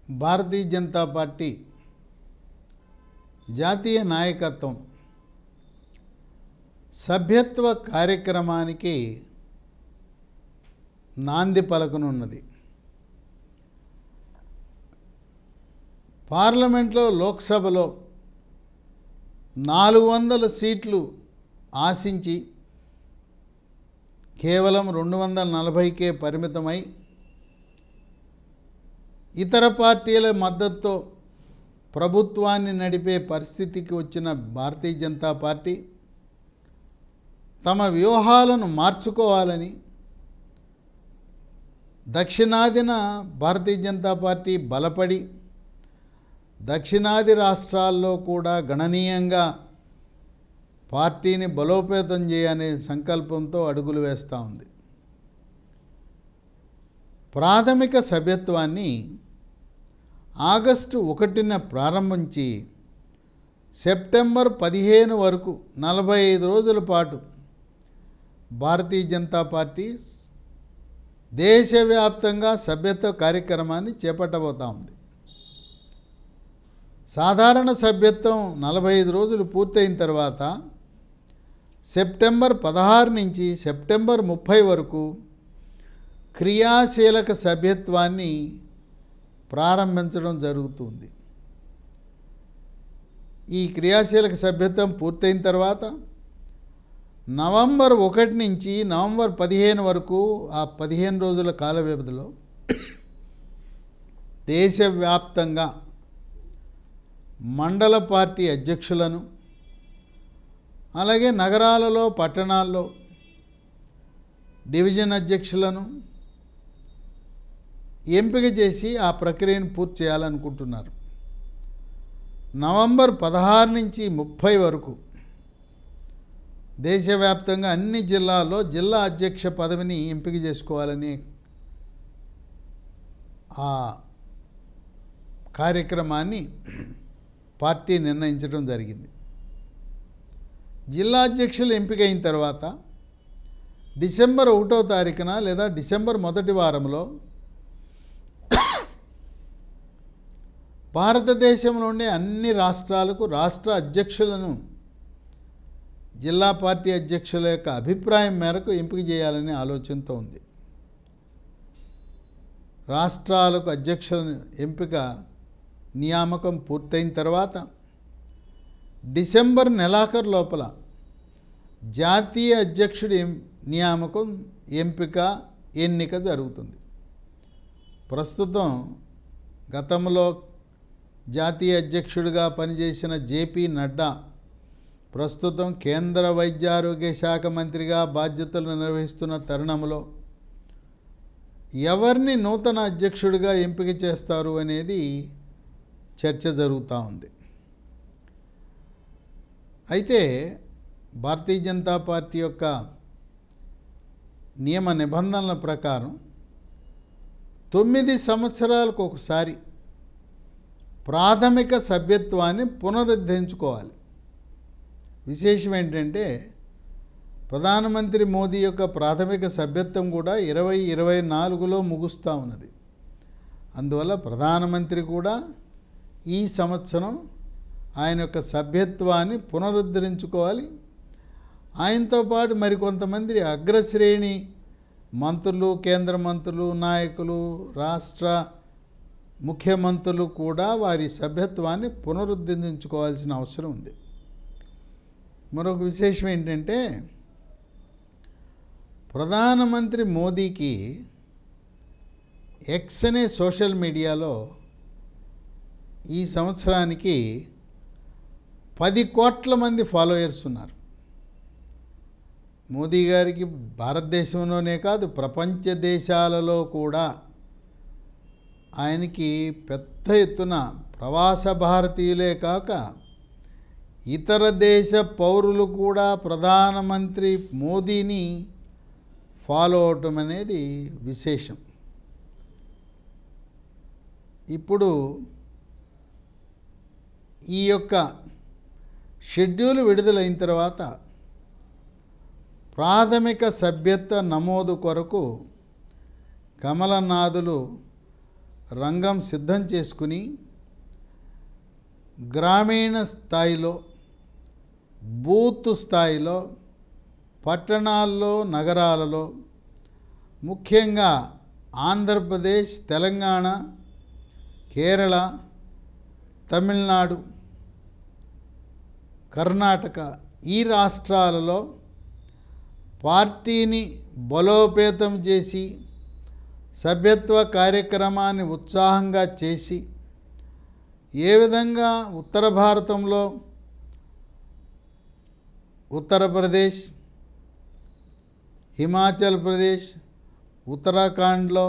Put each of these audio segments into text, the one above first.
Bharatiya Janata party జాతీయ నాయకత్వం సభ్యత్వ కార్యక్రమానికి నాంది పలకనున్నది. పార్లమెంట్లో లోక్సభలో 400 సీట్లు ఆశించి కేవలం 240కే పరిమితమై ఇతర పార్టీల మద్దతుతో ప్రభుత్వాన్ని నడిపే పరిస్థితికి వచ్చిన భారతీయ జనతా పార్టీ తమ వ్యూహాలను మార్చుకోవాలని దక్షిణాదిన భారతీయ జనతా పార్టీ బలపడి దక్షిణాది రాష్ట్రాల్లో కూడా గణనీయంగా పార్టీని బలోపేతం చేయనే సంకల్పంతో అడుగులు వేస్తూ ఉంది. ప్రాథమిక సభ్యత్వాన్ని ఆగస్టు 1న ప్రారంభించి సెప్టెంబర్ 15 వరకు 45 రోజుల పాటు భారతీయ జనతా పార్టీ దేశవ్యాప్తంగా సభ్యత్వ కార్యక్రమాన్ని చేపట్టబోతూ ఉంది. సాధారణ సభ్యత్వం 45 రోజులు పూర్తయిన తర్వాత సెప్టెంబర్ 16 నుంచి సెప్టెంబర్ 30 వరకు క్రియాశీలక సభ్యత్వాన్ని ప్రారంభించడం జరుగుతుంది. ఈ క్రియాశీలక సభ్యత్వం పూర్తయిన తర్వాత నవంబర్ 1 నుంచి నవంబర్ 15 వరకు ఆ 15 రోజుల కాల వ్యవధిలో దేశవ్యాప్తంగా మండల పార్టీ అధ్యక్షులను అలాగే నగరాలలో పట్టణాల్లో డివిజన్ అధ్యక్షులను ఎంపిక చేసి ఆ ప్రక్రియను పూర్తి చేయాలనుకుంటున్నారు. నవంబర్ 16 నుంచి 30 వరకు దేశవ్యాప్తంగా అన్ని జిల్లాల్లో జిల్లా అధ్యక్ష పదవిని ఎంపిక చేసుకోవాలని ఆ కార్యక్రమాన్ని పార్టీ నిర్ణయించడం జరిగింది. జిల్లా అధ్యక్షులు ఎంపికైన తర్వాత డిసెంబర్ 1వ తారీఖున లేదా డిసెంబర్ మొదటి వారంలో భారతదేశంలోని అన్ని రాష్ట్రాలకు రాష్ట్ర అధ్యక్షులను జిల్లా పార్టీ అధ్యక్షుల యొక్క అభిప్రాయం మేరకు ఎంపిక చేయాలనే ఆలోచనతో ఉంది. రాష్ట్రాలకు అధ్యక్షుల ఎంపిక నియామకం పూర్తయిన తర్వాత డిసెంబర్ నెలాఖరు లోపల జాతీయ అధ్యక్షుడి నియామకం ఎన్నిక జరుగుతుంది. ప్రస్తుతం గతంలో జాతీయ అధ్యక్షుడిగా పనిచేసిన జేపీ నడ్డా ప్రస్తుతం కేంద్ర వైద్య ఆరోగ్య శాఖ మంత్రిగా బాధ్యతలు నిర్వహిస్తున్న తరుణంలో ఎవరిని నూతన అధ్యక్షుడిగా ఎంపిక చేస్తారు అనేది చర్చ జరుగుతూ ఉంది. అయితే భారతీయ జనతా పార్టీ యొక్క నియమ నిబంధనల ప్రకారం 9 సంవత్సరాలకు ఒకసారి ప్రాథమిక సభ్యత్వాన్ని పునరుద్ధరించుకోవాలి. విశేషం ఏంటంటే ప్రధానమంత్రి మోదీ యొక్క ప్రాథమిక సభ్యత్వం కూడా 2024లో ముగుస్తూ ఉన్నది. అందువల్ల ప్రధానమంత్రి కూడా ఈ సంవత్సరం ఆయన యొక్క సభ్యత్వాన్ని పునరుద్ధరించుకోవాలి. ఆయనతో పాటు మరికొంతమంది అగ్రశ్రేణి మంత్రులు, కేంద్ర మంత్రులు, నాయకులు, రాష్ట్ర ముఖ్యమంత్రులు కూడా వారి సభ్యత్వాన్ని పునరుద్ధరించుకోవాల్సిన అవసరం ఉంది. మరొక విశేషం ఏంటంటే ప్రధానమంత్రి మోదీకి ఎక్స్ అనే సోషల్ మీడియాలో ఈ సంవత్సరానికి 10 కోట్ల మంది ఫాలోయర్స్ ఉన్నారు. మోదీ గారికి భారతదేశంలోనే కాదు ప్రపంచ దేశాలలో కూడా ఆయనకి పెద్ద ఎత్తున ప్రవాస భారతీయులే కాక ఇతర దేశ పౌరులు కూడా ప్రధానమంత్రి మోదీని ఫాలో అవటం అనేది విశేషం. ఇప్పుడు ఈ యొక్క షెడ్యూల్ విడుదలైన తర్వాత ప్రాథమిక సభ్యత్వ నమోదు కొరకు కమలనాథులు రంగం సిద్ధం చేసుకుని గ్రామీణ స్థాయిలో, బూత్ స్థాయిలో, పట్టణాల్లో, నగరాలలో, ముఖ్యంగా ఆంధ్రప్రదేశ్, తెలంగాణ, కేరళ, తమిళనాడు, కర్ణాటక ఈ రాష్ట్రాలలో పార్టీని బలోపేతం చేసి సభ్యత్వ కార్యక్రమాన్ని ఉత్సాహంగా చేసి ఏ విధంగా ఉత్తర భారతంలో ఉత్తరప్రదేశ్, హిమాచల్ ప్రదేశ్, ఉత్తరాఖండ్లో,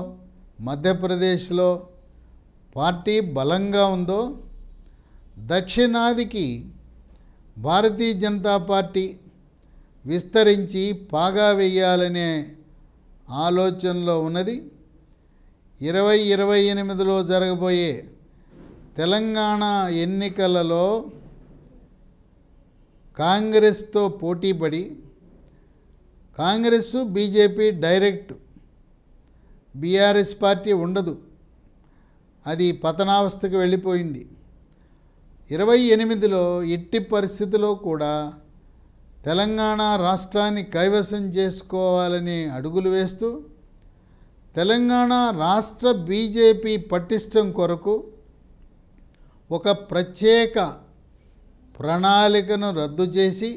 మధ్యప్రదేశ్లో పార్టీ బలంగా ఉందో దక్షిణాదికి భారతీయ జనతా పార్టీ విస్తరించి పాగా వేయాలనే ఆలోచనలో ఉన్నది. 2028లో జరగబోయే తెలంగాణ ఎన్నికలలో కాంగ్రెస్తో పోటీపడి Congress, BJP direct, BRS party ఉండదు, అది పతనావస్థకు వెళ్ళిపోయింది. 28లో ఎట్టి పరిస్థితిలో కూడా తెలంగాణ రాష్ట్రాన్ని కైవసం చేసుకోవాలని అడుగులు వేస్తూ తెలంగాణ రాష్ట్ర బీజేపీ పటిష్టం కొరకు ఒక ప్రత్యేక ప్రణాళికను రద్దు చేసి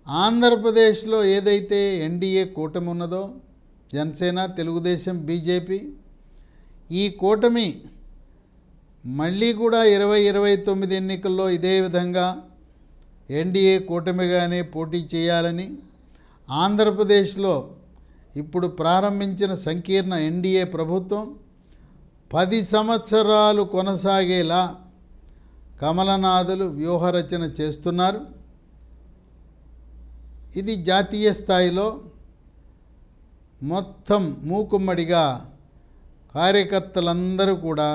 ఆంధ్రప్రదేశ్లో ఏదైతే ఎన్డీఏ కూటమి ఉన్నదో, జనసేన, తెలుగుదేశం, బీజేపీ, ఈ కూటమి మళ్ళీ కూడా 2029 ఎన్నికల్లో ఇదే విధంగా ఎన్డీఏ కూటమిగానే పోటీ చేయాలని, ఆంధ్రప్రదేశ్లో ఇప్పుడు ప్రారంభించిన సంకీర్ణ ఎన్డీఏ ప్రభుత్వం 10 సంవత్సరాలు కొనసాగేలా కమలనాథులు వ్యూహరచన చేస్తున్నారు. ఇది జాతీయ స్థాయిలో మొత్తం మూకుమ్మడిగా కార్యకర్తలందరూ కూడా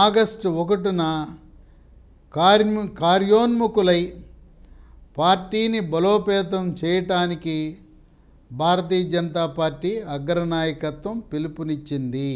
ఆగస్టు 1న కార్యోన్ముఖులై పార్టీని బలోపేతం చేయటానికి భారతీయ జనతా పార్టీ అగ్రనాయకత్వం పిలుపునిచ్చింది.